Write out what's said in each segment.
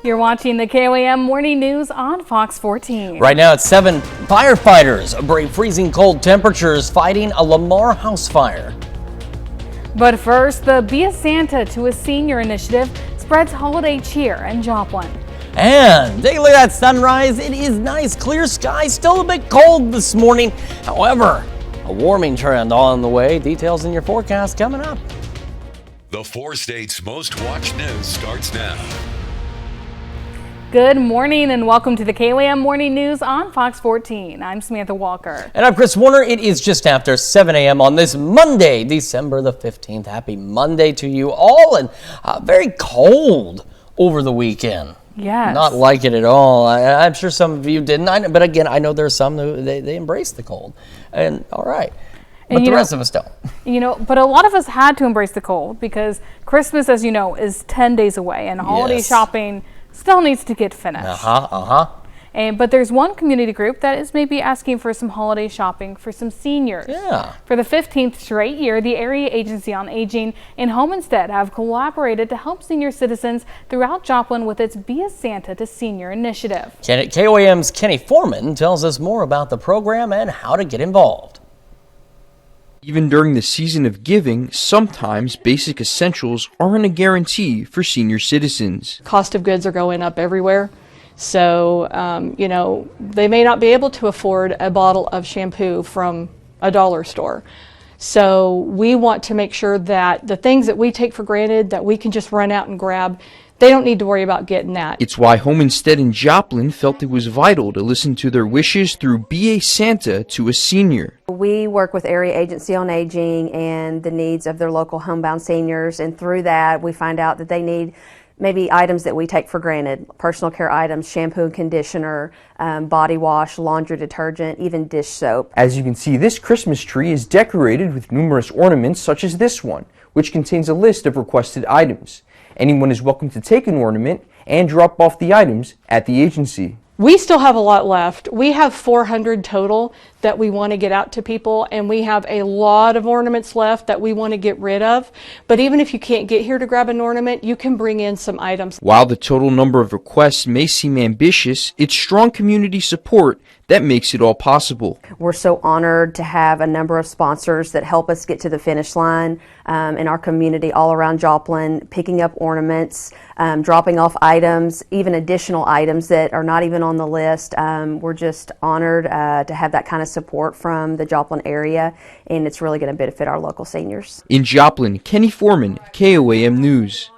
You're watching the KOAM Morning News on Fox 14. Right now it's 7 firefighters brave freezing cold temperatures fighting a Lamar house fire. But first, the Be a Santa to a Senior initiative spreads holiday cheer in Joplin. And take a look at that sunrise. It is nice, clear skies, still a bit cold this morning. However, a warming trend on the way. Details in your forecast coming up. The 4 states' most watched news starts now. Good morning and welcome to the KOAM Morning News on Fox 14. I'm Samantha Walker. And I'm Chris Warner. It is just after 7 a.m. on this Monday, December the 15th. Happy Monday to you all, and very cold over the weekend. Yes. Not like it at all. I'm sure some of you didn't, but again, I know there are some who they embrace the cold, and all right. But the rest of us don't. But a lot of us had to embrace the cold because Christmas, as you know, is 10 days away, and holiday shopping still needs to get finished. But there's one community group that is maybe asking for some holiday shopping for some seniors. Yeah. For the 15th straight year, the Area Agency on Aging and Home Instead have collaborated to help senior citizens throughout Joplin with its Be a Santa to Senior initiative. KOAM's Kenny Foreman tells us more about the program and how to get involved. Even during the season of giving, sometimes basic essentials aren't a guarantee for senior citizens. Cost of goods are going up everywhere. So, they may not be able to afford a bottle of shampoo from a dollar store. So we want to make sure that the things that we take for granted that we can just run out and grab, they don't need to worry about getting that. It's why Home Instead in Joplin felt it was vital to listen to their wishes through Be a Santa to a Senior. We work with Area Agency on Aging and the needs of their local homebound seniors, and through that we find out that they need maybe items that we take for granted, personal care items, shampoo and conditioner, body wash, laundry detergent, even dish soap. As you can see, this Christmas tree is decorated with numerous ornaments such as this one, which contains a list of requested items. Anyone is welcome to take an ornament and drop off the items at the agency. We still have a lot left. We have 400 total that we want to get out to people, and we have a lot of ornaments left that we want to get rid of. But even if you can't get here to grab an ornament, you can bring in some items. While the total number of requests may seem ambitious, it's strong community support that makes it all possible. We're so honored to have a number of sponsors that help us get to the finish line in our community all around Joplin, picking up ornaments, dropping off items, even additional items that are not even on the list. We're just honored to have that kind of support from the Joplin area, and it's really going to benefit our local seniors. In Joplin, Kenny Foreman, KOAM News.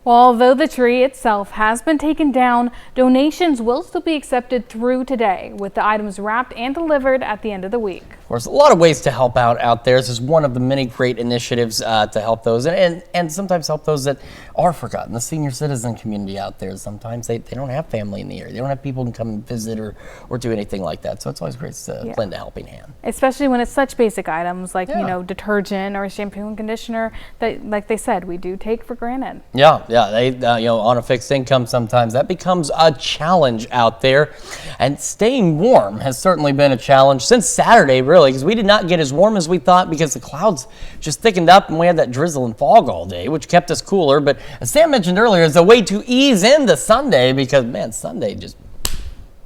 Well, although the tree itself has been taken down, donations will still be accepted through today, with the items wrapped and delivered at the end of the week. Of course, a lot of ways to help out there. This is one of the many great initiatives to help those and sometimes help those that are forgotten. The senior citizen community out there, sometimes they don't have family in the area. They don't have people who can come and visit or do anything like that. So it's always great to lend a helping hand. Especially when it's such basic items like, detergent or shampoo and conditioner that, like they said, we do take for granted. Yeah, they on a fixed income sometimes that becomes a challenge out there, and staying warm has certainly been a challenge since Saturday, really, because we did not get as warm as we thought because the clouds just thickened up and we had that drizzle and fog all day, which kept us cooler. But as Sam mentioned earlier, it's a way to ease into Sunday because, man, Sunday just...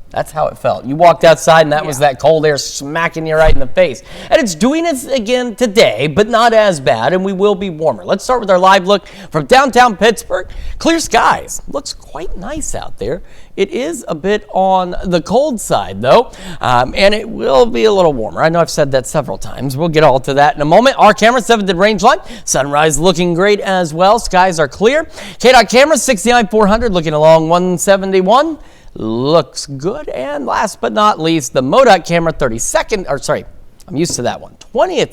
that's how it felt. You walked outside and that was that cold air smacking you right in the face. And it's doing it again today, but not as bad, and we will be warmer. Let's start with our live look from downtown Pittsburgh. Clear skies. Looks quite nice out there. It is a bit on the cold side, though, and it will be a little warmer. I know I've said that several times. We'll get all to that in a moment. Our camera, 7th and range line. Sunrise looking great as well. Skies are clear. KDOT camera, 69-400, looking along 171. Looks good. And last but not least, the MoDOT camera, 20th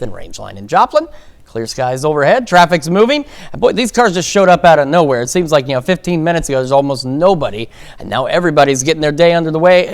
and range line in Joplin. Clear skies overhead. Traffic's moving. And boy, these cars just showed up out of nowhere. It seems like 15 minutes ago there's almost nobody, and now everybody's getting their day underway.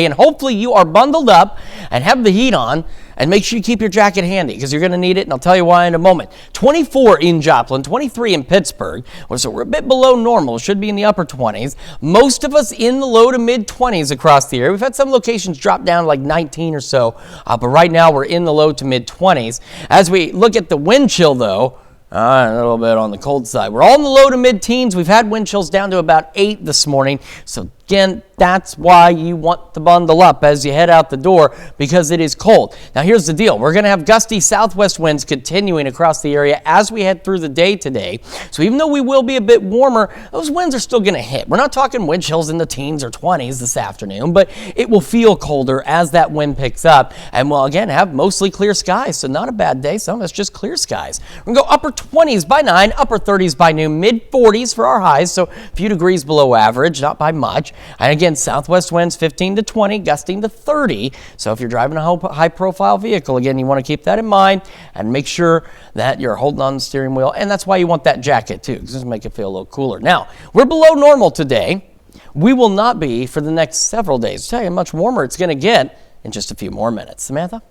And hopefully you are bundled up and have the heat on. And make sure you keep your jacket handy because you're going to need it, and I'll tell you why in a moment. 24 in Joplin, 23 in Pittsburgh. So we're a bit below normal. Should be in the upper 20s. Most of us in the low to mid 20s across the area. We've had some locations drop down to like 19 or so, but right now we're in the low to mid 20s. As we look at the wind chill, though, A little bit on the cold side. We're all in the low to mid-teens. We've had wind chills down to about 8 this morning. So again, that's why you want to bundle up as you head out the door, because it is cold. Now here's the deal. We're going to have gusty southwest winds continuing across the area as we head through the day today. So even though we will be a bit warmer, those winds are still going to hit. We're not talking wind chills in the teens or 20s this afternoon, but it will feel colder as that wind picks up. And we'll again have mostly clear skies, so not a bad day. Some of it's just clear skies. We're going to go upper 20s by 9, upper 30s by noon, mid 40s for our highs, so a few degrees below average, not by much. And again, southwest winds 15 to 20, gusting to 30. So if you're driving a high-profile vehicle, again, you want to keep that in mind and make sure that you're holding on the steering wheel. And that's why you want that jacket too, because it's going to make it feel a little cooler. Now, we're below normal today. We will not be for the next several days. I'll tell you how much warmer it's going to get in just a few more minutes. Samantha?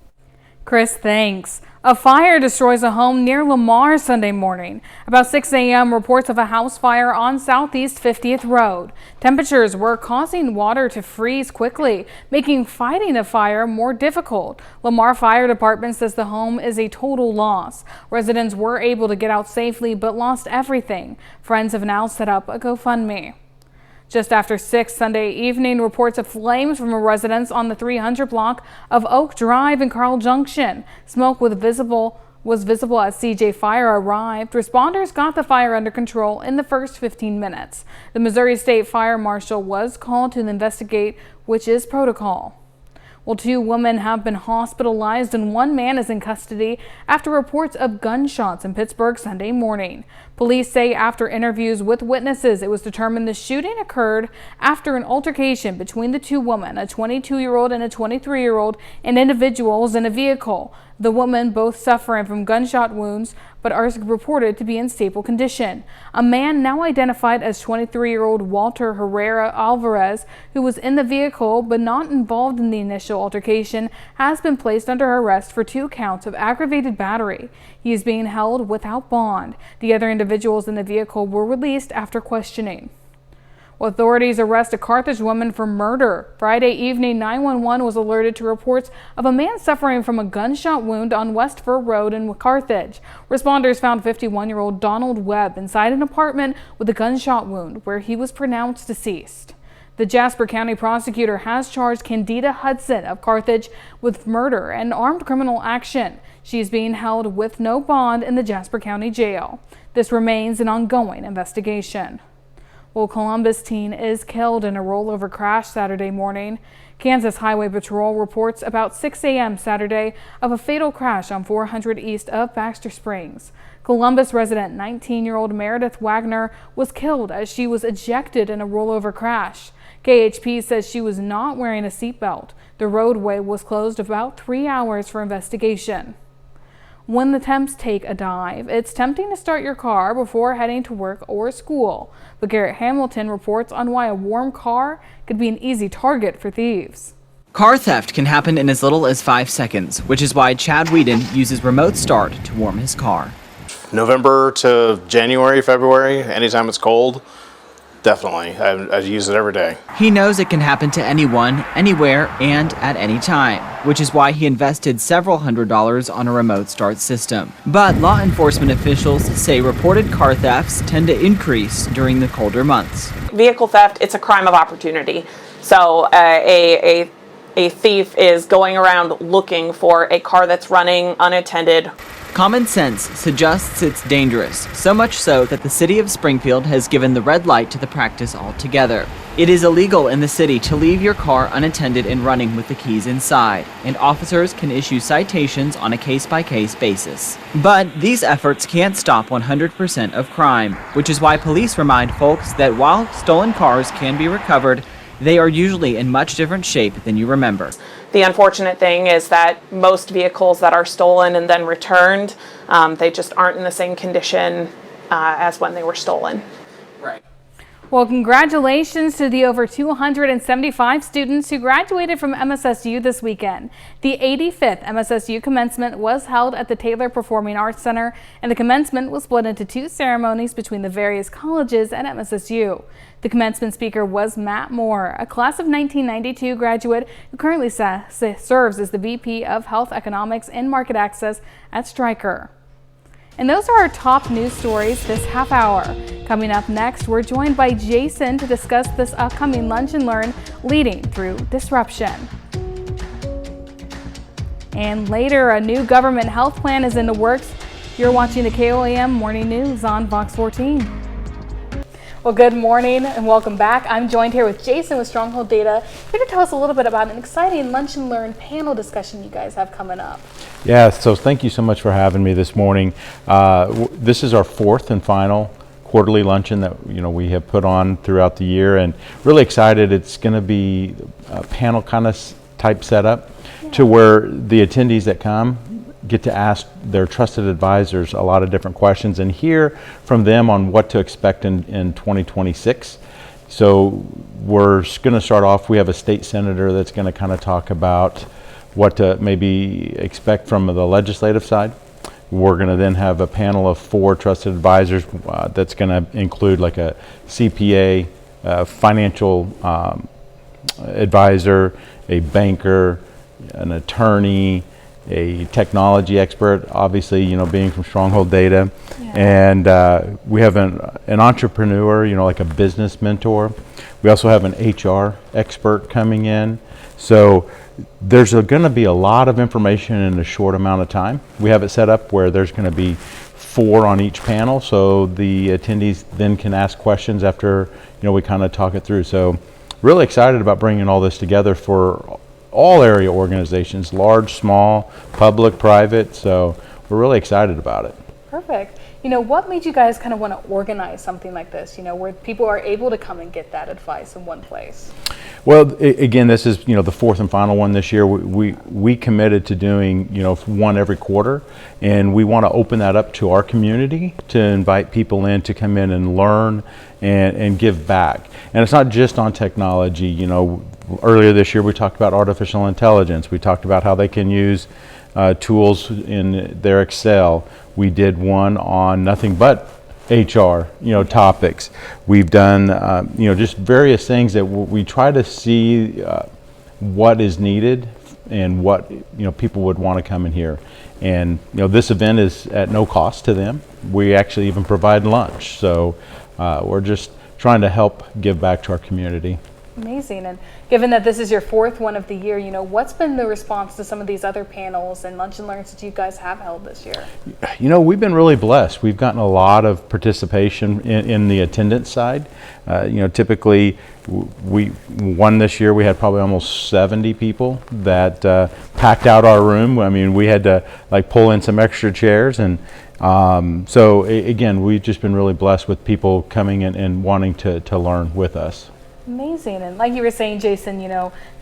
Chris, thanks. A fire destroys a home near Lamar Sunday morning. About 6 a.m., reports of a house fire on Southeast 50th Road. Temperatures were causing water to freeze quickly, making fighting a fire more difficult. Lamar Fire Department says the home is a total loss. Residents were able to get out safely but lost everything. Friends have now set up a GoFundMe. Just after 6 Sunday evening, reports of flames from a residence on the 300 block of Oak Drive in Carl Junction. Smoke was visible as CJ Fire arrived. Responders got the fire under control in the first 15 minutes. The Missouri State Fire Marshal was called to investigate, which is protocol. Well, 2 women have been hospitalized and 1 man is in custody after reports of gunshots in Pittsburgh Sunday morning. Police say after interviews with witnesses, it was determined the shooting occurred after an altercation between the 2 women, a 22-year-old and a 23-year-old, and individuals in a vehicle. The women both suffering from gunshot wounds, but are reported to be in stable condition. A man now identified as 23-year-old Walter Herrera Alvarez, who was in the vehicle but not involved in the initial altercation, has been placed under arrest for 2 counts of aggravated battery. He is being held without bond. The other individuals in the vehicle were released after questioning. Well, authorities arrest a Carthage woman for murder. Friday evening, 911 was alerted to reports of a man suffering from a gunshot wound on West Fur Road in Carthage. Responders found 51-year-old Donald Webb inside an apartment with a gunshot wound where he was pronounced deceased. The Jasper County prosecutor has charged Candida Hudson of Carthage with murder and armed criminal action. She is being held with no bond in the Jasper County Jail. This remains an ongoing investigation. Well, Columbus teen is killed in a rollover crash Saturday morning. Kansas Highway Patrol reports about 6 a.m. Saturday of a fatal crash on 400 east of Baxter Springs. Columbus resident 19-year-old Meredith Wagner was killed as she was ejected in a rollover crash. KHP says she was not wearing a seatbelt. The roadway was closed about 3 hours for investigation. When the temps take a dive, it's tempting to start your car before heading to work or school. But Garrett Hamilton reports on why a warm car could be an easy target for thieves. Car theft can happen in as little as 5 seconds, which is why Chad Whedon uses Remote Start to warm his car. November to January, February, anytime it's cold, definitely. I use it every day. He knows it can happen to anyone, anywhere, and at any time, which is why he invested several $100s on a Remote Start system. But law enforcement officials say reported car thefts tend to increase during the colder months. Vehicle theft, it's a crime of opportunity. So a thief is going around looking for a car that's running unattended. Common sense suggests it's dangerous, so much so that the city of Springfield has given the red light to the practice altogether. It is illegal in the city to leave your car unattended and running with the keys inside, and officers can issue citations on a case-by-case basis. But these efforts can't stop 100% of crime, which is why police remind folks that while stolen cars can be recovered, they are usually in much different shape than you remember. The unfortunate thing is that most vehicles that are stolen and then returned, they just aren't in the same condition as when they were stolen. Right. Well, congratulations to the over 275 students who graduated from MSSU this weekend. The 85th MSSU commencement was held at the Taylor Performing Arts Center, and the commencement was split into 2 ceremonies between the various colleges at MSSU. The commencement speaker was Matt Moore, a class of 1992 graduate who currently serves as the VP of Health Economics and Market Access at Stryker. And those are our top news stories this half hour. Coming up next, we're joined by Jason to discuss this upcoming Lunch and Learn Leading Through Disruption. And later, a new government health plan is in the works. You're watching the KOAM Morning News on Fox 14. Well, good morning and welcome back. I'm joined here with Jason with Stronghold Data, here to tell us a little bit about an exciting Lunch and Learn panel discussion you guys have coming up. Yeah, so thank you so much for having me this morning. This is our fourth and final quarterly luncheon that we have put on throughout the year, and really excited. It's going to be a panel kind of type setup to where the attendees that come get to ask their trusted advisors a lot of different questions and hear from them on what to expect in 2026. So we're going to start off, we have a state senator that's going to kind of talk about what to maybe expect from the legislative side. We're going to then have a panel of 4 trusted advisors that's going to include like a CPA, financial advisor, a banker, an attorney, a technology expert, obviously, being from Stronghold Data. Yeah. And we have an entrepreneur, like a business mentor. We also have an HR expert coming in. So there's going to be a lot of information in a short amount of time. We have it set up where there's going to be 4 on each panel, so the attendees then can ask questions after, we kind of talk it through. So really excited about bringing all this together for all area organizations, large, small, public, private. So we're really excited about it. Perfect. What made you guys kind of want to organize something like this, where people are able to come and get that advice in one place? Well, again, this is, the fourth and final one this year. We committed to doing, one every quarter, and we want to open that up to our community to invite people in to come in and learn and give back. And it's not just on technology. Earlier this year we talked about artificial intelligence. We talked about how they can use tools in their Excel. We did one on nothing but HR, topics. We've done, just various things that we try to see what is needed and what, people would want to come in here. And, this event is at no cost to them. We actually even provide lunch. So we're just trying to help give back to our community. Amazing. And given that this is your 4th one of the year, what's been the response to some of these other panels and lunch and learns that you guys have held this year? We've been really blessed. We've gotten a lot of participation in the attendance side. Typically one this year we had probably almost 70 people that packed out our room. I mean, we had to pull in some extra chairs, and so again, we've just been really blessed with people coming in and wanting to learn with us. Amazing. And like you were saying, Jason,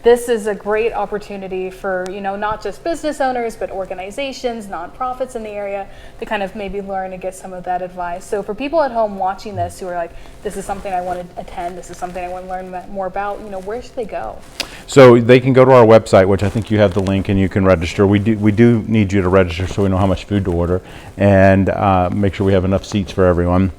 this is a great opportunity for, not just business owners, but organizations, nonprofits in the area to kind of maybe learn and get some of that advice. So for people at home watching this who are like, this is something I want to attend, this is something I want to learn more about, where should they go? So they can go to our website, which I think you have the link, and you can register. We do need you to register so we know how much food to order, and make sure we have enough seats for everyone.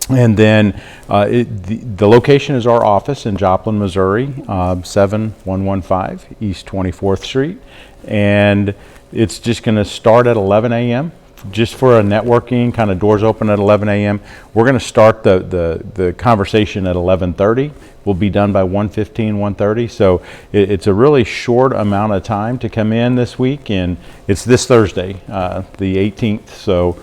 And then the location is our office in Joplin, Missouri, 7115 East 24th Street. And it's just going to start at 11 a.m. just for a networking, kind of doors open at 11 a.m. We're going to start the conversation at 11:30. We'll be done by 1:15, 1:30. So it's a really short amount of time to come in this week. And it's this Thursday, the 18th. So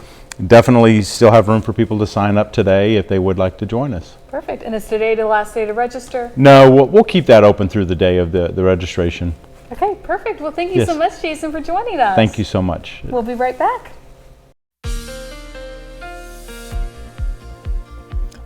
definitely still have room for people to sign up today if they would like to join us. Perfect. And is today the last day to register? No, we'll keep that open through the day of the registration. Okay, perfect. Well, thank you so much, Jason, for joining us. Thank you so much. We'll be right back.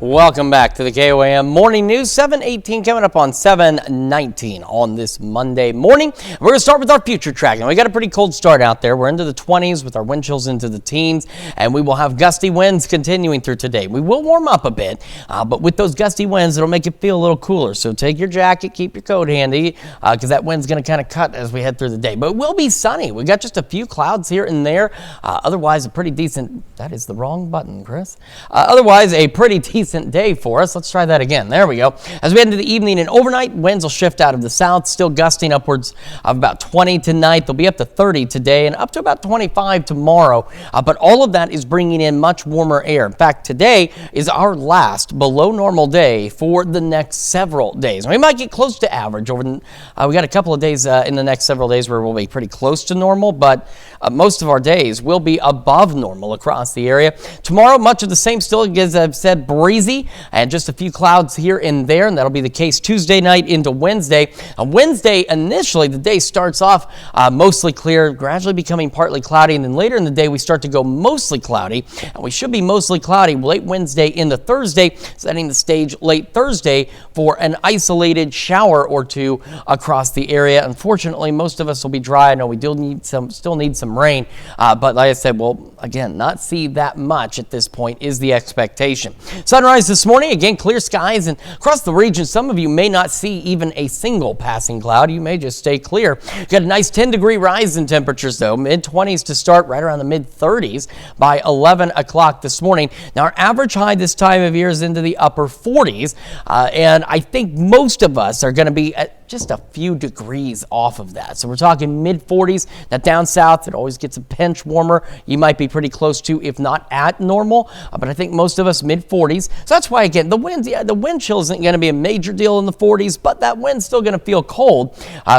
Welcome back to the KOAM Morning News. 7:18 coming up on 7:19 on this Monday morning. We're going to start with our future tracking. We got a pretty cold start out there. We're into the 20s with our wind chills into the teens, and we will have gusty winds continuing through today. We will warm up a bit, but with those gusty winds, it'll make it feel a little cooler. So take your jacket, keep your coat handy, because that wind's going to kind of cut as we head through the day. But it will be sunny. We got just a few clouds here and there. Otherwise, a pretty decent, that is the wrong button, Chris. Otherwise, a pretty decent decent day for us. Let's try that again. There we go. As we head into the evening and overnight, winds will shift out of the south, still gusting upwards of about 20 tonight. They'll be up to 30 today and up to about 25 tomorrow. But all of that is bringing in much warmer air. In fact, today is our last below normal day for the next several days. We might get close to average over. We got a couple of days in the next several days where we'll be pretty close to normal, but most of our days will be above normal across the area. Tomorrow, much of the same still, as I've said, breezy and just a few clouds here and there, and that'll be the case Tuesday night into Wednesday. On Wednesday, initially, the day starts off mostly clear, gradually becoming partly cloudy, and then later in the day, we start to go mostly cloudy, and we should be mostly cloudy late Wednesday into Thursday, setting the stage late Thursday for an isolated shower or two across the area. Unfortunately, most of us will be dry. I know we still need some rain, but like I said, we'll again not see that much at this point is the expectation. Sunrise this morning, again, clear skies, and across the region, some of you may not see even a single passing cloud. You may just stay clear. Got a nice 10-degree rise in temperatures, though, mid-20s to start, right around the mid-30s by 11 o'clock this morning. Now, our average high this time of year is into the upper 40s, and I think most of us are going to be at just a few degrees off of that. So we're talking mid-40s. Now down south, it always gets a pinch warmer. You might be pretty close to, if not at normal, but I think most of us mid-40s. So that's why, again, the wind chill isn't going to be a major deal in the 40s, but that wind's still going to feel cold.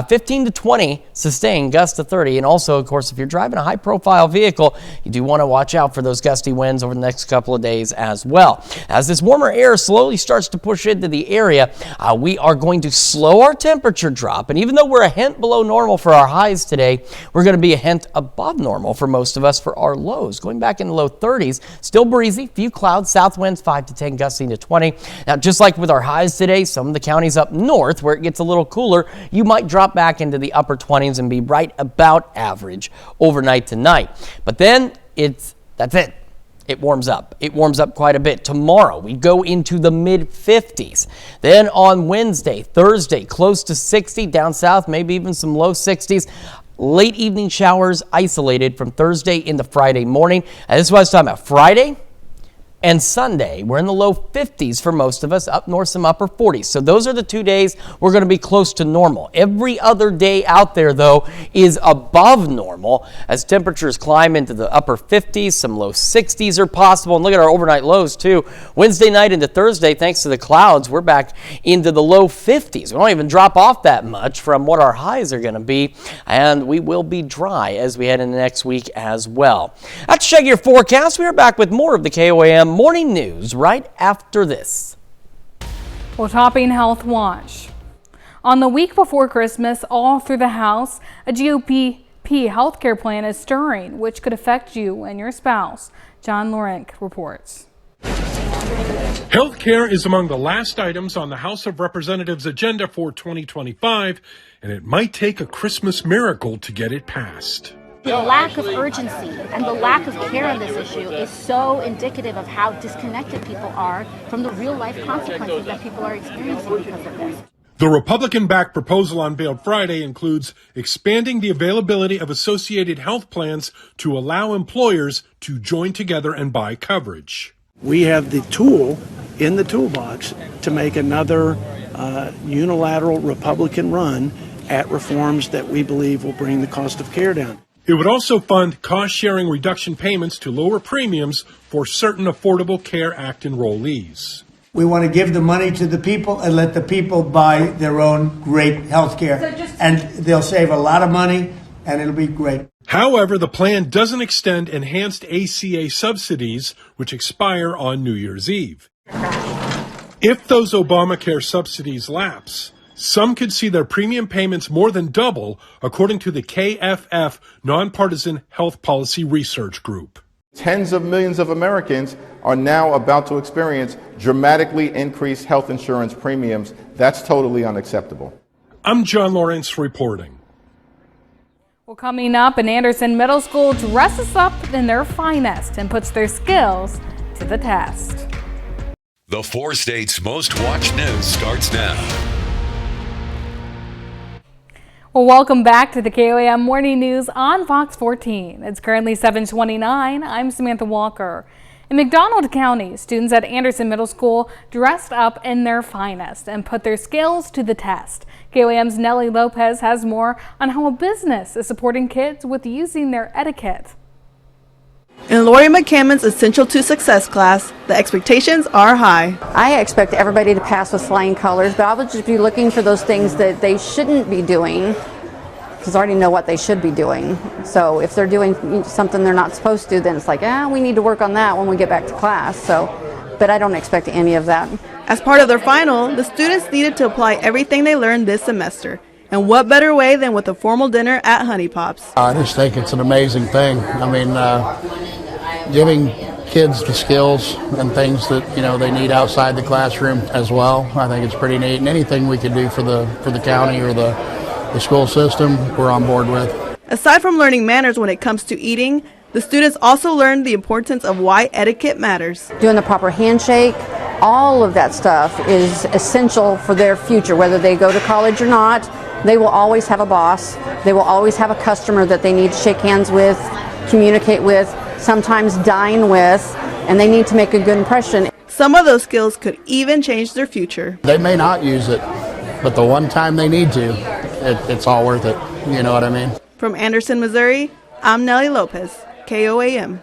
15 to 20 sustained, gusts to 30. And also, of course, if you're driving a high-profile vehicle, you do want to watch out for those gusty winds over the next couple of days as well. As this warmer air slowly starts to push into the area, we are going to slow our temperature drop. And even though we're a hint below normal for our highs today, we're going to be a hint above normal for most of us for our lows. Going back in the low 30s, still breezy, few clouds, south winds 5 to 10, gusting to 20. Now, just like with our highs today, some of the counties up north where it gets a little cooler, you might drop back into the upper 20s and be right about average overnight tonight. But then that's it. It warms up. It warms up quite a bit. Tomorrow, we go into the mid-50s. Then on Wednesday, Thursday, close to 60. Down south, maybe even some low 60s. Late evening showers isolated from Thursday into Friday morning. And this is what I was talking about. Friday and Sunday, we're in the low 50s for most of us, up north some upper 40s. So those are the 2 days we're going to be close to normal. Every other day out there, though, is above normal as temperatures climb into the upper 50s. Some low 60s are possible. And look at our overnight lows, too. Wednesday night into Thursday, thanks to the clouds, we're back into the low 50s. We don't even drop off that much from what our highs are going to be. And we will be dry as we head into next week as well. Let's check your forecast. We are back with more of the KOAM Morning News right after this. Well, topping Health Watch. On the week before Christmas, all through the House, a GOP healthcare plan is stirring, which could affect you and your spouse. John Lorenk reports. Healthcare is among the last items on the House of Representatives' agenda for 2025, and it might take a Christmas miracle to get it passed. The lack of urgency and the lack of care on this issue is so indicative of how disconnected people are from the real-life consequences that people are experiencing because of this. The Republican-backed proposal unveiled Friday includes expanding the availability of associated health plans to allow employers to join together and buy coverage. We have the tool in the toolbox to make another unilateral Republican run at reforms that we believe will bring the cost of care down. It would also fund cost-sharing reduction payments to lower premiums for certain Affordable Care Act enrollees. We want to give the money to the people and let the people buy their own great health care. And they'll save a lot of money, and it'll be great. However, the plan doesn't extend enhanced ACA subsidies, which expire on New Year's Eve. If those Obamacare subsidies lapse, some could see their premium payments more than double, according to the KFF Nonpartisan Health Policy Research Group. Tens of millions of Americans are now about to experience dramatically increased health insurance premiums. That's totally unacceptable. I'm John Lawrence reporting. Well, coming up, an Anderson Middle School dresses up in their finest and puts their skills to the test. The 4 states' most watched news starts now. Well, welcome back to the KOAM Morning News on Fox 14. It's currently 7:29. I'm Samantha Walker. In McDonald County, students at Anderson Middle School dressed up in their finest and put their skills to the test. KOAM's Nellie Lopez has more on how a business is supporting kids with using their etiquette. In Lori McCammon's Essential to Success class, the expectations are high. I expect everybody to pass with flying colors, but I would just be looking for those things that they shouldn't be doing, because I already know what they should be doing. So if they're doing something they're not supposed to, then it's like, we need to work on that when we get back to class. But I don't expect any of that. As part of their final, the students needed to apply everything they learned this semester. And what better way than with a formal dinner at Honey Pops? I just think it's an amazing thing. I mean, giving kids the skills and things that they need outside the classroom as well. I think it's pretty neat, and anything we can do for the county or the school system, we're on board with. Aside from learning manners when it comes to eating, the students also learned the importance of why etiquette matters. Doing the proper handshake, all of that stuff is essential for their future, whether they go to college or not. They will always have a boss. They will always have a customer that they need to shake hands with, communicate with, sometimes dine with, and they need to make a good impression. Some of those skills could even change their future. They may not use it, but the one time they need to, it's all worth it. You know what I mean? From Anderson, Missouri, I'm Nellie Lopez, KOAM.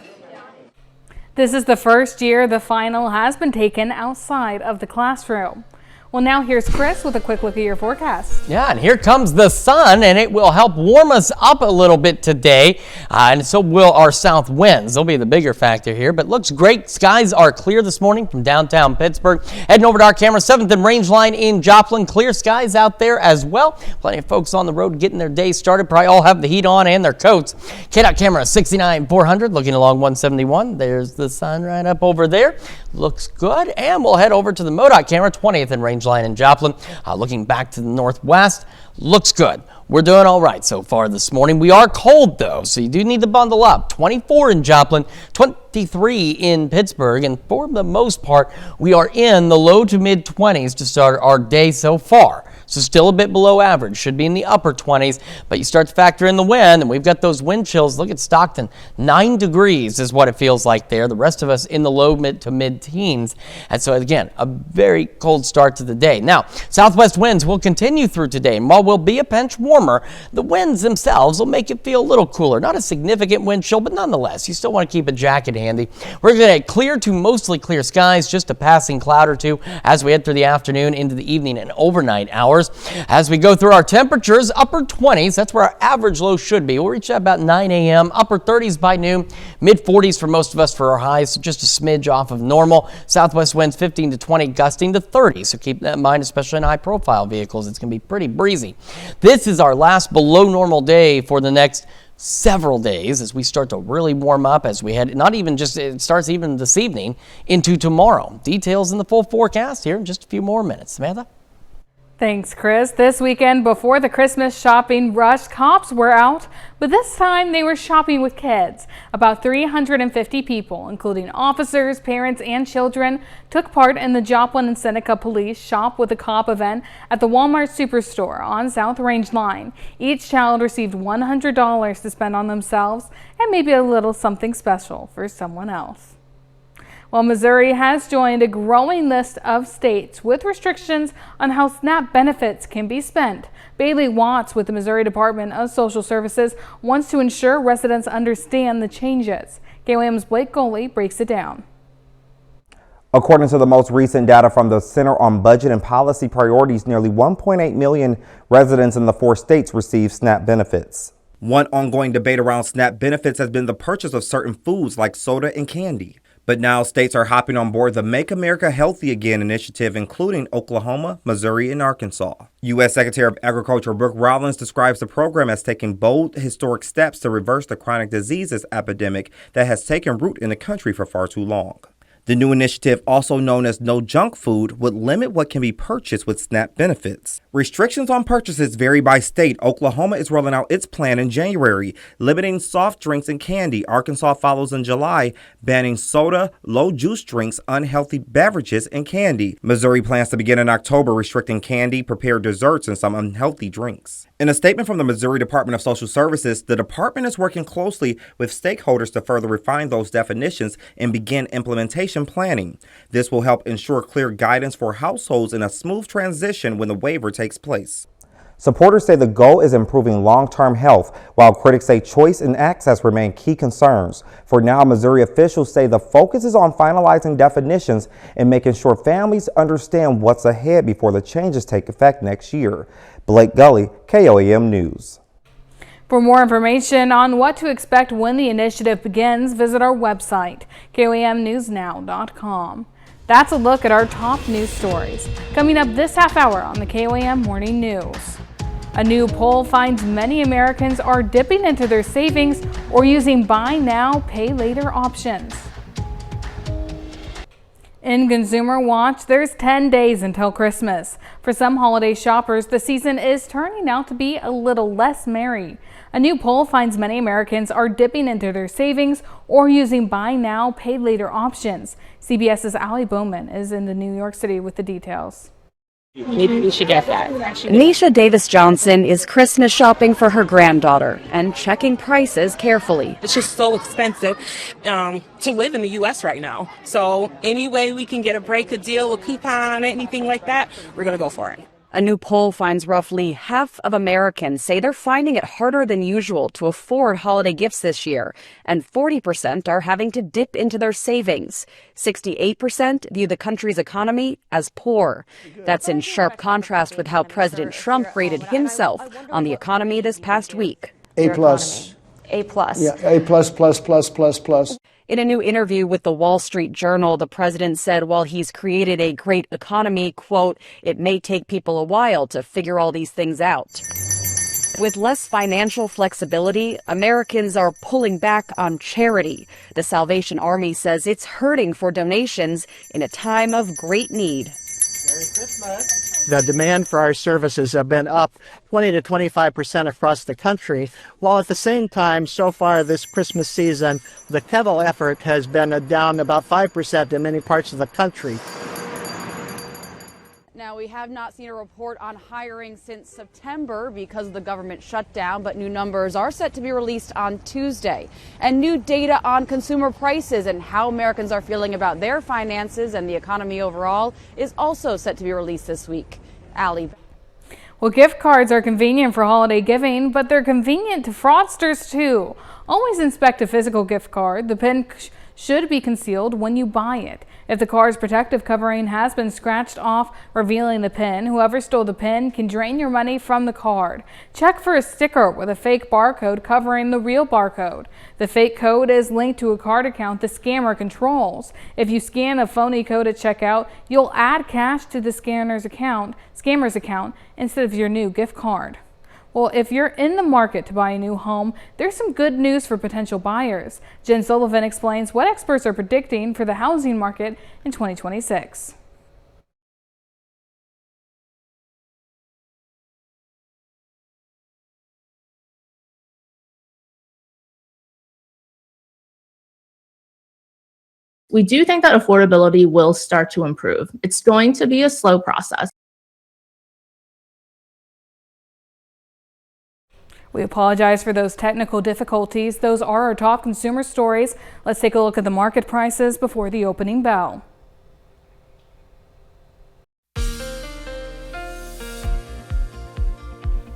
This is the first year the final has been taken outside of the classroom. Well, now here's Chris with a quick look at your forecast. Yeah, and here comes the sun, and it will help warm us up a little bit today, and so will our south winds. They'll be the bigger factor here, but looks great. Skies are clear this morning from downtown Pittsburgh. Heading over to our camera, 7th and Range Line in Joplin. Clear skies out there as well. Plenty of folks on the road getting their day started. Probably all have the heat on and their coats. KDOT camera 69-400 looking along 171. There's the sun right up over there. Looks good, and we'll head over to the MoDOT camera, 20th and Range Line in Joplin. Looking back to the northwest, looks good. We're doing all right so far this morning. We are cold though, so you do need to bundle up. 24 in Joplin, 23 in Pittsburgh, and for the most part, we are in the low to mid 20s to start our day so far. So still a bit below average, should be in the upper 20s, but you start to factor in the wind, and we've got those wind chills. Look at Stockton, 9 degrees is what it feels like there. The rest of us in the low to mid teens. And so again, a very cold start to the day. Now, southwest winds will continue through today, and while we'll be a pinch warmer, the winds themselves will make it feel a little cooler. Not a significant wind chill, but nonetheless, you still want to keep a jacket handy. We're going to get clear to mostly clear skies, just a passing cloud or two as we head through the afternoon into the evening and overnight hours. As we go through our temperatures, upper 20s, that's where our average low should be. We'll reach about 9 a.m., upper 30s by noon, mid 40s for most of us for our highs, so just a smidge off of normal. Southwest winds 15 to 20, gusting to 30, so keep that in mind, especially in high profile vehicles. It's going to be pretty breezy. This is our last below normal day for the next several days as we start to really warm up as we head, not even just, it starts even this evening into tomorrow. Details in the full forecast here in just a few more minutes. Samantha? Thanks, Chris. This weekend, before the Christmas shopping rush, cops were out, but this time they were shopping with kids. About 350 people, including officers, parents, and children, took part in the Joplin and Seneca Police Shop with a Cop event at the Walmart Superstore on South Range Line. Each child received $100 to spend on themselves and maybe a little something special for someone else. Well, Missouri has joined a growing list of states with restrictions on how SNAP benefits can be spent. Bailey Watts with the Missouri Department of Social Services wants to ensure residents understand the changes. KOAM's Blake Goley breaks it down. According to the most recent data from the Center on Budget and Policy Priorities, nearly 1.8 million residents in the 4 states receive SNAP benefits. One ongoing debate around SNAP benefits has been the purchase of certain foods like soda and candy. But now states are hopping on board the Make America Healthy Again initiative, including Oklahoma, Missouri, and Arkansas. U.S. Secretary of Agriculture Brooke Rollins describes the program as taking bold, historic steps to reverse the chronic diseases epidemic that has taken root in the country for far too long. The new initiative, also known as No Junk Food, would limit what can be purchased with SNAP benefits. Restrictions on purchases vary by state. Oklahoma is rolling out its plan in January, limiting soft drinks and candy. Arkansas follows in July, banning soda, low juice drinks, unhealthy beverages, and candy. Missouri plans to begin in October, restricting candy, prepared desserts, and some unhealthy drinks. In a statement from the Missouri Department of Social Services, the department is working closely with stakeholders to further refine those definitions and begin implementation planning. This will help ensure clear guidance for households and a smooth transition when the waiver takes place. Supporters say the goal is improving long-term health, while critics say choice and access remain key concerns. For now, Missouri officials say the focus is on finalizing definitions and making sure families understand what's ahead before the changes take effect next year. Blake Gully, KOAM News. For more information on what to expect when the initiative begins, visit our website, KOAMNewsNow.com. That's a look at our top news stories. Coming up this half hour on the KOAM Morning News. A new poll finds many Americans are dipping into their savings or using buy now, pay later options. In Consumer Watch, there's 10 days until Christmas. For some holiday shoppers, the season is turning out to be a little less merry. A new poll finds many Americans are dipping into their savings or using buy now, pay later options. CBS's Allie Bowman is in New York City with the details. Maybe we should get that. Nisha Davis-Johnson is Christmas shopping for her granddaughter and checking prices carefully. It's just so expensive to live in the U.S. right now. So any way we can get a break, a deal, a coupon, anything like that, we're going to go for it. A new poll finds roughly half of Americans say they're finding it harder than usual to afford holiday gifts this year, and 40% are having to dip into their savings. 68% view the country's economy as poor. That's in sharp contrast with how President Trump rated himself on the economy this past week. A plus. A plus. Yeah, A plus, plus, plus, plus, plus. In a new interview with the Wall Street Journal, the president said while he's created a great economy, quote, it may take people a while to figure all these things out. With less financial flexibility, Americans are pulling back on charity. The Salvation Army says it's hurting for donations in a time of great need. Merry Christmas. The demand for our services have been up 20 to 25% across the country, while at the same time, so far this Christmas season, the kettle effort has been down about 5% in many parts of the country. Now, we have not seen a report on hiring since September because of the government shutdown, but new numbers are set to be released on Tuesday. And new data on consumer prices and how Americans are feeling about their finances and the economy overall is also set to be released this week. Allie. Well, gift cards are convenient for holiday giving, but they're convenient to fraudsters too. Always inspect a physical gift card. The PIN should be concealed when you buy it. If the card's protective covering has been scratched off, revealing the PIN, whoever stole the PIN can drain your money from the card. Check for a sticker with a fake barcode covering the real barcode. The fake code is linked to a card account the scammer controls. If you scan a phony code at checkout, you'll add cash to the scammer's account instead of your new gift card. Well, if you're in the market to buy a new home, there's some good news for potential buyers. Jen Sullivan explains what experts are predicting for the housing market in 2026. We do think that affordability will start to improve. It's going to be a slow process. We apologize for those technical difficulties. Those are our top consumer stories. Let's take a look at the market prices before the opening bell.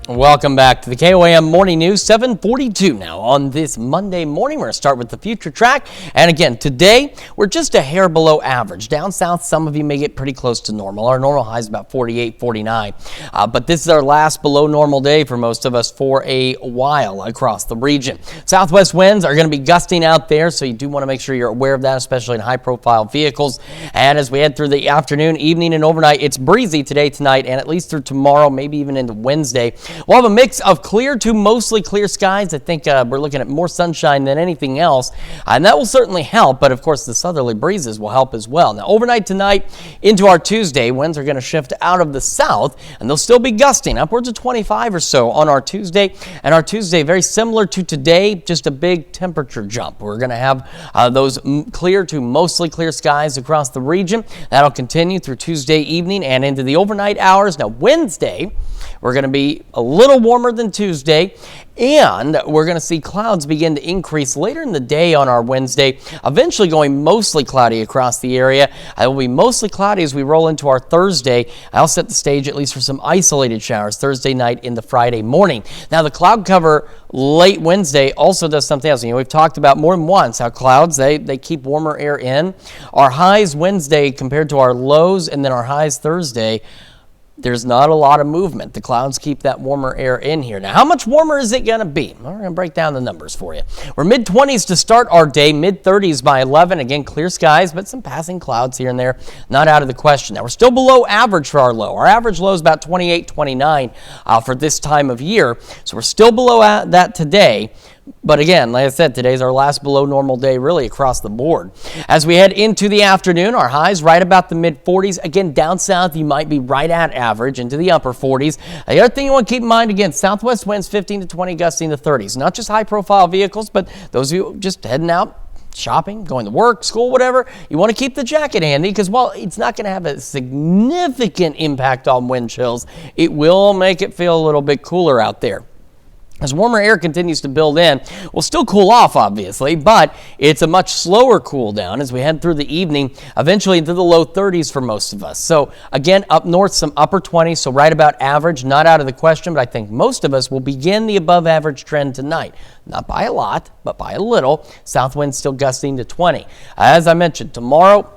Welcome back to the KOAM Morning News, 7:42 now on this Monday morning. We're going to start with the future track. And again, today we're just a hair below average. Down south, some of you may get pretty close to normal. Our normal high is about 48, 49. But this is our last below normal day for most of us for a while across the region. Southwest winds are going to be gusting out there, so you do want to make sure you're aware of that, especially in high-profile vehicles. And as we head through the afternoon, evening, and overnight, it's breezy today, tonight, and at least through tomorrow, maybe even into Wednesday. We'll have a mix of clear to mostly clear skies. I think we're looking at more sunshine than anything else, and that will certainly help, but of course the southerly breezes will help as well. Now, overnight tonight into our Tuesday, winds are going to shift out of the south, and they'll still be gusting upwards of 25 or so on our Tuesday. And our Tuesday, very similar to today, just a big temperature jump. We're going to have those clear to mostly clear skies across the region. That'll continue through Tuesday evening and into the overnight hours. Now, Wednesday, We're going to be a little warmer than Tuesday, and we're going to see clouds begin to increase later in the day on our Wednesday, eventually going mostly cloudy across the area. It will be mostly cloudy as we roll into our Thursday. I'll set the stage at least for some isolated showers Thursday night into Friday morning. Now, the cloud cover late Wednesday also does something else. We've talked about more than once how clouds, they keep warmer air in. Our highs Wednesday compared to our lows, and then our highs Thursday, there's not a lot of movement. The clouds keep that warmer air in here. Now, how much warmer is it going to be? We're going to break down the numbers for you. We're mid-20s to start our day, mid-30s by 11. Again, clear skies, but some passing clouds here and there. Not out of the question. Now, we're still below average for our low. Our average low is about 28, 29 for this time of year. So we're still below that today. But again, like I said, today's our last below normal day really across the board. As we head into the afternoon, our highs right about the mid-40s. Again, down south, you might be right at average into the upper 40s. The other thing you want to keep in mind, again, southwest winds 15 to 20, gusting to 30s. Not just high-profile vehicles, but those of you just heading out, shopping, going to work, school, whatever, you want to keep the jacket handy because while it's not going to have a significant impact on wind chills, it will make it feel a little bit cooler out there. As warmer air continues to build in, we'll still cool off, obviously, but it's a much slower cool down as we head through the evening, eventually into the low 30s for most of us. So again, up north, some upper 20s, so right about average, not out of the question, but I think most of us will begin the above average trend tonight. Not by a lot, but by a little. South wind still gusting to 20. As I mentioned, tomorrow,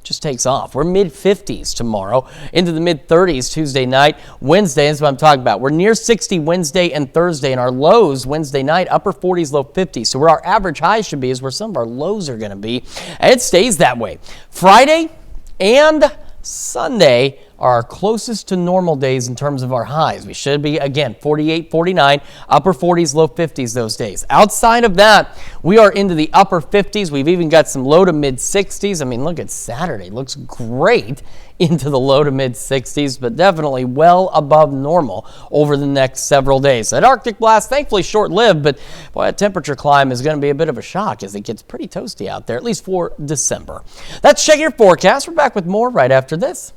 just takes off. We're mid-50s tomorrow, into the mid-30s Tuesday night. Wednesday is what I'm talking about. We're near 60 Wednesday and Thursday, and our lows Wednesday night, upper 40s, low 50s. So where our average highs should be is where some of our lows are going to be, and it stays that way. Friday and Sunday are our closest to normal days in terms of our highs. We should be, again, 48, 49, upper 40s, low 50s those days. Outside of that, we are into the upper 50s. We've even got some low to mid 60s. I mean, look at Saturday. Looks great into the low to mid 60s, but definitely well above normal over the next several days. That Arctic blast, thankfully short-lived, but boy, that temperature climb is going to be a bit of a shock as it gets pretty toasty out there, at least for December. That's Check Your Forecast. We're back with more right after this.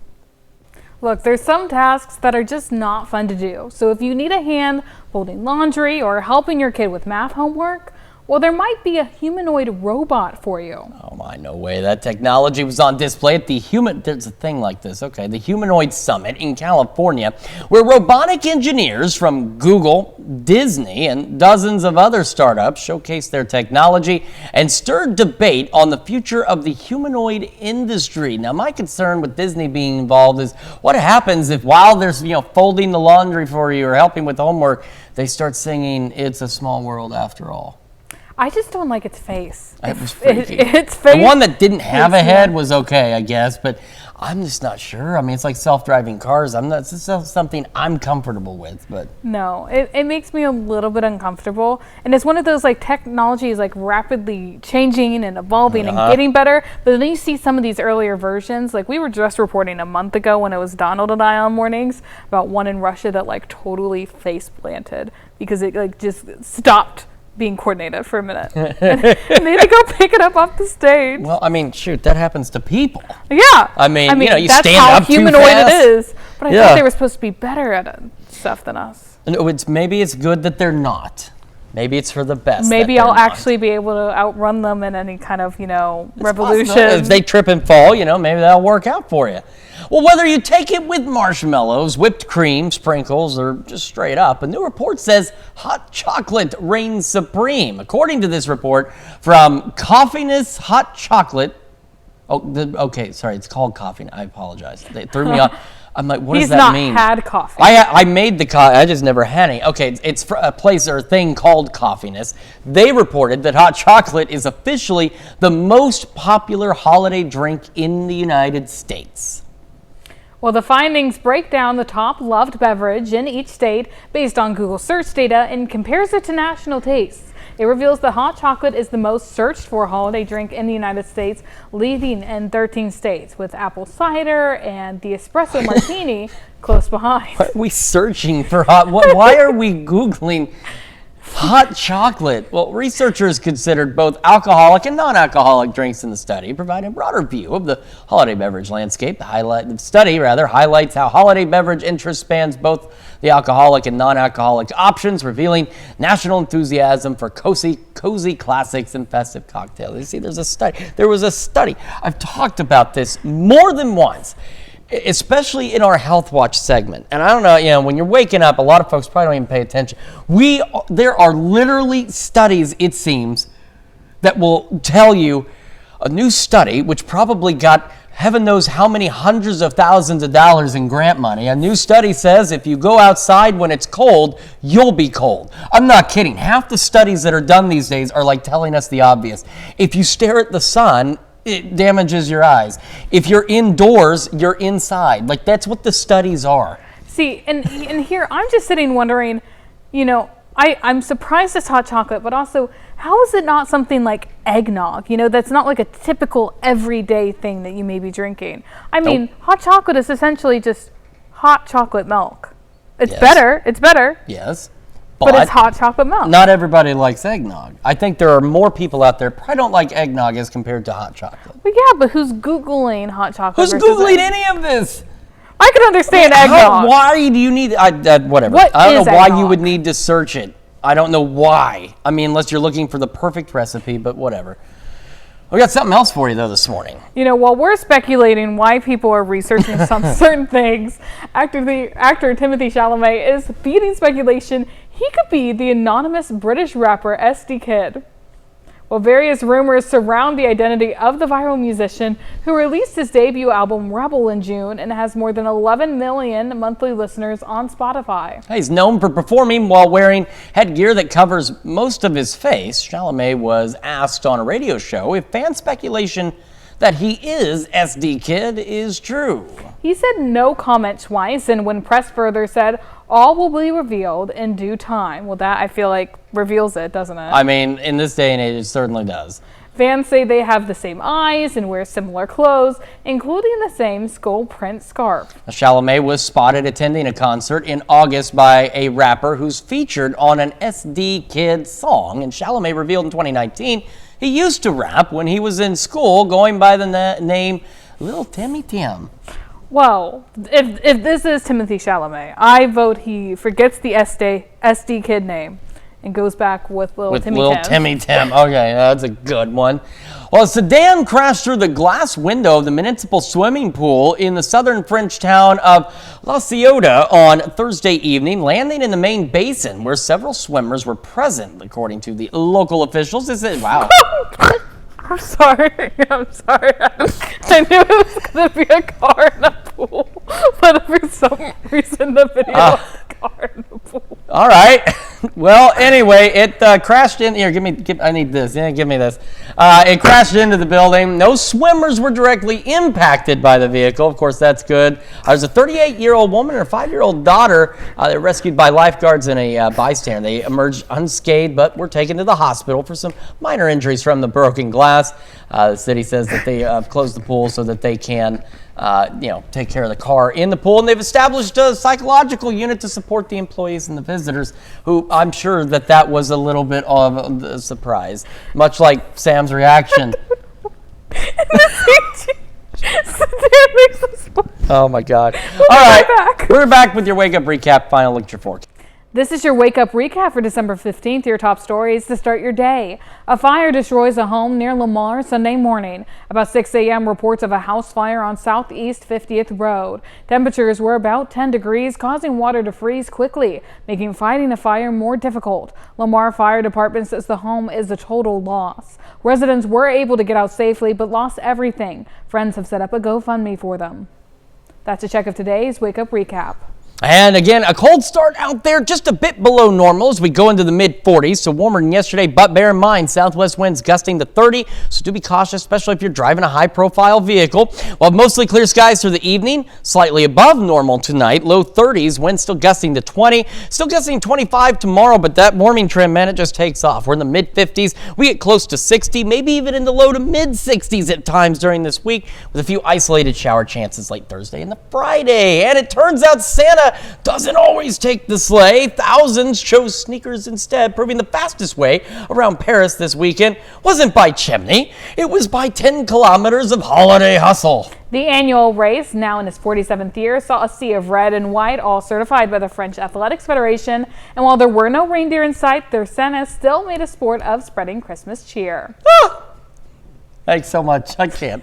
Look, there's some tasks that are just not fun to do. So if you need a hand folding laundry or helping your kid with math homework, well, there might be a humanoid robot for you. Oh my, no way. That technology was on display at there's a thing like this, okay, the Humanoid Summit in California, where robotic engineers from Google, Disney, and dozens of other startups showcased their technology and stirred debate on the future of the humanoid industry. Now, my concern with Disney being involved is what happens if while they're folding the laundry for you or helping with homework, they start singing "It's a Small World After All." I just don't like its face. It was freaky. Its face. The one that didn't have a head was okay, I guess, but I'm just not sure. I mean, it's like self-driving cars. It's just something I'm comfortable with, but no, it makes me a little bit uncomfortable. And it's one of those technology is rapidly changing and evolving and getting better. But then you see some of these earlier versions. Like we were just reporting a month ago when it was Donald and I on mornings about one in Russia that totally face planted because it just stopped being coordinated for a minute. and they had to go pick it up off the stage. Well, I mean, shoot, that happens to people. Yeah. I mean you that's stand how up too humanoid fast. it is. But I thought they were supposed to be better at stuff than us. No, maybe it's good that they're not. Maybe it's for the best. Maybe I'll actually be able to outrun them in any kind of, revolution. If they trip and fall, maybe that'll work out for you. Well, whether you take it with marshmallows, whipped cream, sprinkles, or just straight up, a new report says hot chocolate reigns supreme. According to this report from Coffiness Hot Chocolate. Okay, sorry, it's called Coffee. I apologize. They threw me off. I'm like, what does that mean? He's not had coffee. I made the coffee. I just never had any. Okay, it's a place or a thing called Coffiness. They reported that hot chocolate is officially the most popular holiday drink in the United States. Well, the findings break down the top loved beverage in each state based on Google search data and compares it to national tastes. It reveals that hot chocolate is the most searched for holiday drink in the United States, leading in 13 states, with apple cider and the espresso martini close behind. Why are we searching for hot? Why are we Googling? Hot chocolate. Well, researchers considered both alcoholic and non-alcoholic drinks in the study, providing a broader view of the holiday beverage landscape. The study highlights how holiday beverage interest spans both the alcoholic and non-alcoholic options, revealing national enthusiasm for cozy classics and festive cocktails. You see, there was a study. I've talked about this more than once, especially in our Health Watch segment. And I don't know, when you're waking up, a lot of folks probably don't even pay attention. There are literally studies, it seems, that will tell you a new study, which probably got heaven knows how many hundreds of thousands of dollars in grant money. A new study says if you go outside when it's cold, you'll be cold. I'm not kidding. Half the studies that are done these days are like telling us the obvious. If you stare at the sun, it damages your eyes. If you're indoors, you're inside. Like, that's what the studies are. See, and here I'm just sitting wondering, I'm surprised it's hot chocolate, but also, how is it not something like eggnog? That's not like a typical everyday thing that you may be drinking. I mean, hot chocolate is essentially just hot chocolate milk. It's better. It's better. Yes. But it's hot chocolate milk. Not everybody likes eggnog. I think there are more people out there probably don't like eggnog as compared to hot chocolate. Well, yeah, but who's Googling hot chocolate? Who's Googling any of this? I can understand eggnog. Why do you need whatever? I don't know why you would need to search it. I don't know why. I mean, unless you're looking for the perfect recipe, but whatever. We got something else for you, though, this morning. While we're speculating why people are researching some certain things, actor Timothée Chalamet is beating speculation he could be the anonymous British rapper SD Kid. Well, various rumors surround the identity of the viral musician who released his debut album Rebel in June and has more than 11 million monthly listeners on Spotify. He's known for performing while wearing headgear that covers most of his face. Chalamet was asked on a radio show if fan speculation that he is SD Kid is true. He said no comment twice, and when pressed further said, all will be revealed in due time. Well, that I feel like reveals it, doesn't it? I mean, in this day and age, it certainly does. Fans say they have the same eyes and wear similar clothes, including the same skull print scarf. Chalamet was spotted attending a concert in August by a rapper who's featured on an SD Kid song, and Chalamet revealed in 2019 he used to rap when he was in school, going by the name Little Timmy Tim. Well, if this is Timothée Chalamet, I vote he forgets the SD Kid name and goes back with Little Timmy Tim. Okay, that's a good one. Well, a sedan crashed through the glass window of the municipal swimming pool in the southern French town of La Ciotat on Thursday evening, landing in the main basin where several swimmers were present, according to the local officials. Wow. I'm sorry. I knew it was going to be a car in a pool, but for some reason the video was a car in the pool. All right. Well, anyway, it crashed in. Here, I need this. Yeah, give me this. It crashed into the building. No swimmers were directly impacted by the vehicle. Of course, that's good. There's a 38-year-old woman and her 5-year-old daughter. They were rescued by lifeguards and a bystander. They emerged unscathed, but were taken to the hospital for some minor injuries from the broken glass. The city says that they closed the pool so that they can take care of the car in the pool, and they've established a psychological unit to support the employees and the visitors, who I'm sure that was a little bit of a surprise, much like Sam's reaction. Oh my God. All right, we're back with your Wake Up Recap, final look at your forecast. This is your Wake Up Recap for December 15th, your top stories to start your day. A fire destroys a home near Lamar Sunday morning. About 6 a.m. reports of a house fire on Southeast 50th Road. Temperatures were about 10 degrees, causing water to freeze quickly, making fighting a fire more difficult. Lamar Fire Department says the home is a total loss. Residents were able to get out safely but lost everything. Friends have set up a GoFundMe for them. That's a check of today's Wake Up Recap. And again, a cold start out there, just a bit below normal as we go into the mid-40s, so warmer than yesterday, but bear in mind, southwest winds gusting to 30, so do be cautious, especially if you're driving a high-profile vehicle. While mostly clear skies through the evening, slightly above normal tonight, low 30s, winds still gusting to 20, still gusting 25 tomorrow, but that warming trend, man, it just takes off. We're in the mid-50s, we get close to 60, maybe even in the low to mid-60s at times during this week, with a few isolated shower chances late Thursday and the Friday. And it turns out Santa Santa doesn't always take the sleigh. Thousands chose sneakers instead, proving the fastest way around Paris this weekend wasn't by chimney. It was by 10 kilometers of holiday hustle. The annual race, now in its 47th year, saw a sea of red and white, all certified by the French Athletics Federation. And while there were no reindeer in sight, their Santa still made a sport of spreading Christmas cheer. Thanks so much. I can't.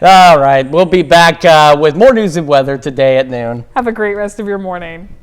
All right. We'll be back with more news and weather today at noon. Have a great rest of your morning.